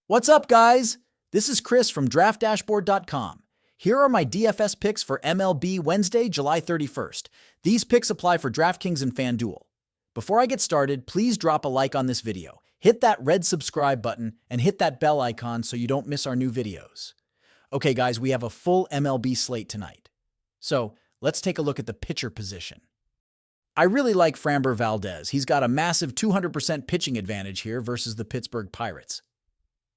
What's up, guys? This is Chris from DraftDashboard.com. Here are my DFS picks for MLB Wednesday, July 31st. These picks apply for DraftKings and FanDuel. Before I get started, please drop a like on this video, hit that red subscribe button, and hit that bell icon so you don't miss our new videos. Okay, guys, we have a full MLB slate tonight. So, let's take a look at the pitcher position. I really like Framber Valdez. He's got a massive 200% pitching advantage here versus the Pittsburgh Pirates.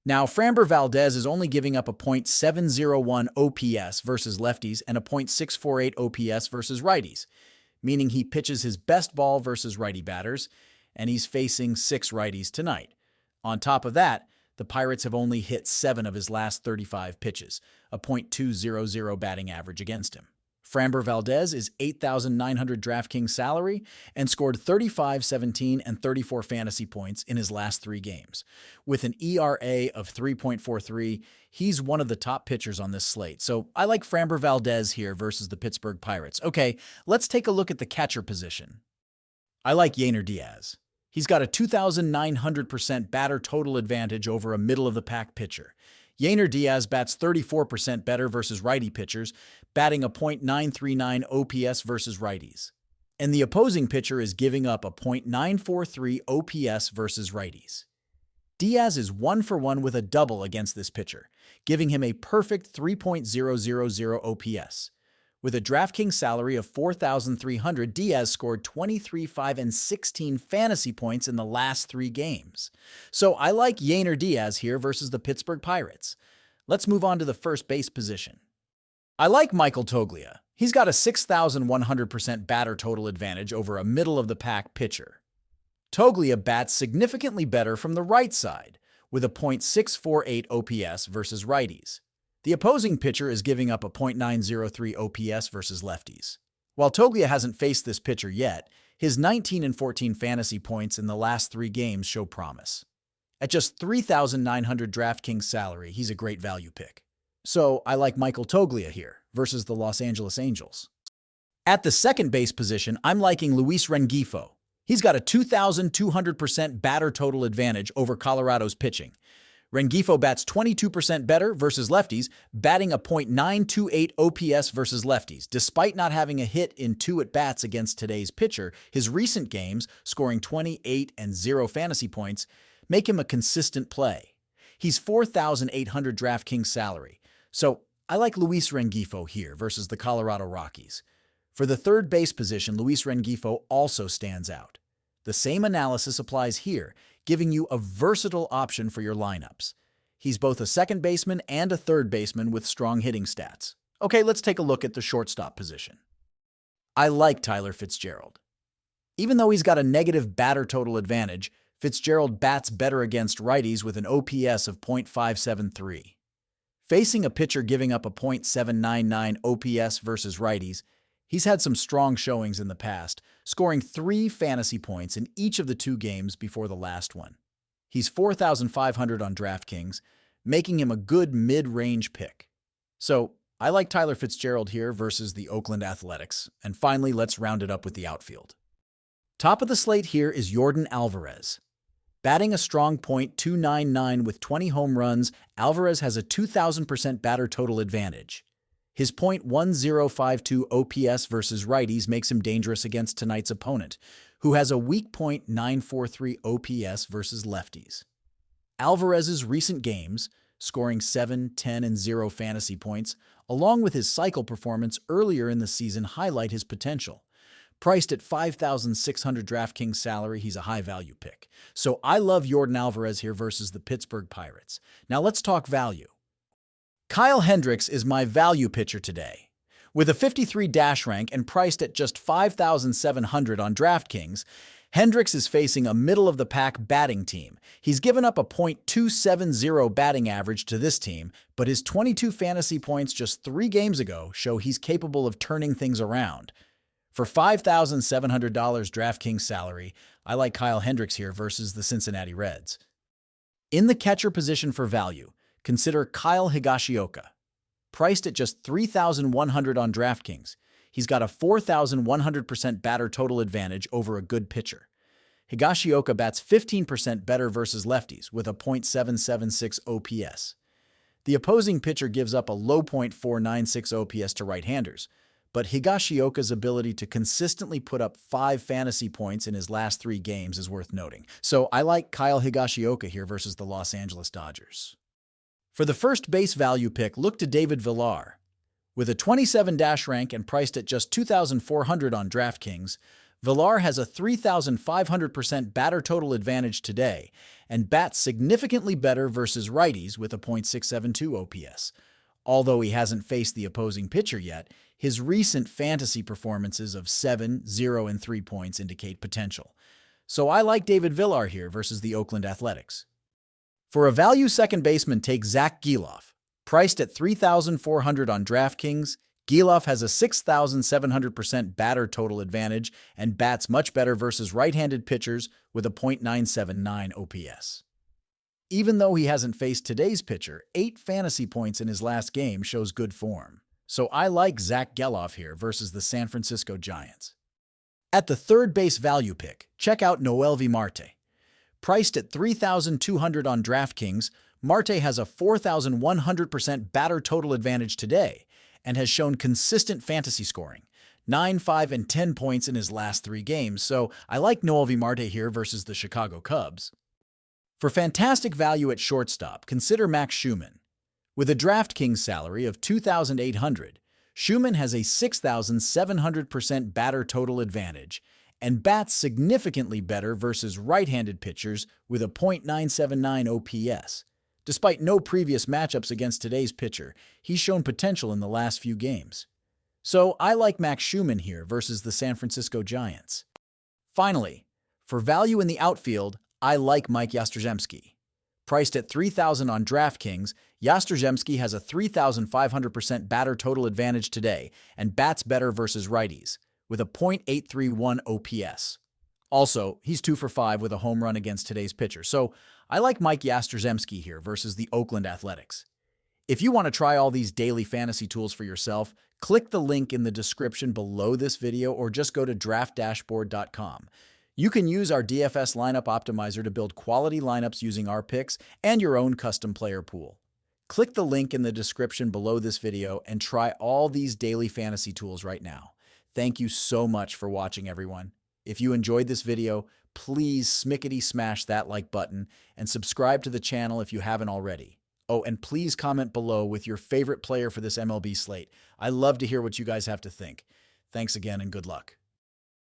Now, Framber Valdez is only giving up a .701 OPS versus lefties and a .648 OPS versus righties, meaning he pitches his best ball versus righty batters, and he's facing 6 righties tonight. On top of that, the Pirates have only hit 7 of his last 35 pitches, a .200 batting average against him. Framber Valdez is $8,900 DraftKings salary and scored 35, 17, and 34 fantasy points in his last 3 games. With an ERA of 3.43, he's one of the top pitchers on this slate. So I like Framber Valdez here versus the Pittsburgh Pirates. Okay, let's take a look at the catcher position. I like Yainer Diaz. He's got a 2,900% batter total advantage over a middle-of-the-pack pitcher. Yainer Diaz bats 34% better versus righty pitchers, batting a .939 OPS versus righties. And the opposing pitcher is giving up a .943 OPS versus righties. Diaz is 1-for-1 with a double against this pitcher, giving him a perfect 3.000 OPS. With a DraftKings salary of $4,300, Diaz scored 23, 5, and 16 fantasy points in the last 3 games. So I like Yainer Diaz here versus the Pittsburgh Pirates. Let's move on to the first base position. I like Michael Toglia. He's got a 6,100% batter total advantage over a middle-of-the-pack pitcher. Toglia bats significantly better from the right side, with a .648 OPS versus righties. The opposing pitcher is giving up a .903 OPS versus lefties. While Toglia hasn't faced this pitcher yet, his 19 and 14 fantasy points in the last 3 games show promise. At just $3,900 DraftKings salary, he's a great value pick. So I like Michael Toglia here versus the Los Angeles Angels. At the second base position, I'm liking Luis Rengifo. He's got a 2,200% batter total advantage over Colorado's pitching. Rengifo bats 22% better versus lefties, batting a .928 OPS versus lefties. Despite not having a hit in 2 at-bats against today's pitcher, his recent games, scoring 28 and 0 fantasy points, make him a consistent play. He's $4,800 DraftKings salary, so I like Luis Rengifo here versus the Colorado Rockies. For the third base position, Luis Rengifo also stands out. The same analysis applies here, giving you a versatile option for your lineups. He's both a second baseman and a third baseman with strong hitting stats. Okay, let's take a look at the shortstop position. I like Tyler Fitzgerald. Even though he's got a negative batter total advantage, Fitzgerald bats better against righties with an OPS of .573. Facing a pitcher giving up a .799 OPS versus righties, he's had some strong showings in the past, scoring 3 fantasy points in each of the 2 games before the last one. He's 4,500 on DraftKings, making him a good mid-range pick. So, I like Tyler Fitzgerald here versus the Oakland Athletics. And finally, let's round it up with the outfield. Top of the slate here is Yordan Alvarez. Batting a strong .299 with 20 home runs, Alvarez has a 2,000% batter total advantage. His .1052 OPS versus righties makes him dangerous against tonight's opponent, who has a weak .943 OPS versus lefties. Alvarez's recent games, scoring 7, 10, and 0 fantasy points, along with his cycle performance earlier in the season, highlight his potential. Priced at $5,600 DraftKings salary, he's a high-value pick. So I love Yordan Alvarez here versus the Pittsburgh Pirates. Now let's talk value. Kyle Hendricks is my value pitcher today. With a 53 dash rank and priced at just $5,700 on DraftKings, Hendricks is facing a middle-of-the-pack batting team. He's given up a .270 batting average to this team, but his 22 fantasy points just 3 games ago show he's capable of turning things around. For $5,700 DraftKings salary, I like Kyle Hendricks here versus the Cincinnati Reds. In the catcher position for value, consider Kyle Higashioka. Priced at just $3,100 on DraftKings, he's got a 4,100% batter total advantage over a good pitcher. Higashioka bats 15% better versus lefties with a .776 OPS. The opposing pitcher gives up a low .496 OPS to right-handers, but Higashioka's ability to consistently put up 5 fantasy points in his last 3 games is worth noting. So I like Kyle Higashioka here versus the Los Angeles Dodgers. For the first base value pick, look to David Villar. With a 27 dash rank and priced at just $2,400 on DraftKings, Villar has a 3,500% batter total advantage today and bats significantly better versus righties with a .672 OPS. Although he hasn't faced the opposing pitcher yet, his recent fantasy performances of 7, 0, and 3 points indicate potential. So I like David Villar here versus the Oakland Athletics. For a value second baseman, take Zach Gelof. Priced at $3,400 on DraftKings, Gelof has a 6,700% batter total advantage and bats much better versus right-handed pitchers with a .979 OPS. Even though he hasn't faced today's pitcher, 8 fantasy points in his last game shows good form. So I like Zach Gelof here versus the San Francisco Giants. At the third base value pick, check out Noelvi Marte. Priced at $3,200 on DraftKings, Marte has a 4,100% batter total advantage today and has shown consistent fantasy scoring, 9, 5, and 10 points in his last 3 games, so I like Noelvi Marte here versus the Chicago Cubs. For fantastic value at shortstop, consider Max Schumann. With a DraftKings salary of $2,800, Schumann has a 6,700% batter total advantage and bats significantly better versus right-handed pitchers with a .979 OPS. Despite no previous matchups against today's pitcher, he's shown potential in the last few games. So I like Max Schumann here versus the San Francisco Giants. Finally, for value in the outfield, I like Mike Yastrzemski. Priced at $3,000 on DraftKings, Yastrzemski has a 3,500% batter total advantage today and bats better versus righties, with a .831 OPS. Also, he's 2 for 5 with a home run against today's pitcher, so I like Mike Yastrzemski here versus the Oakland Athletics. If you want to try all these daily fantasy tools for yourself, click the link in the description below this video or just go to draftdashboard.com. You can use our DFS lineup optimizer to build quality lineups using our picks and your own custom player pool. Click the link in the description below this video and try all these daily fantasy tools right now. Thank you so much for watching, everyone. If you enjoyed this video, please smash that like button and subscribe to the channel if you haven't already. Oh, and please comment below with your favorite player for this MLB slate. I love to hear what you guys have to think. Thanks again and good luck.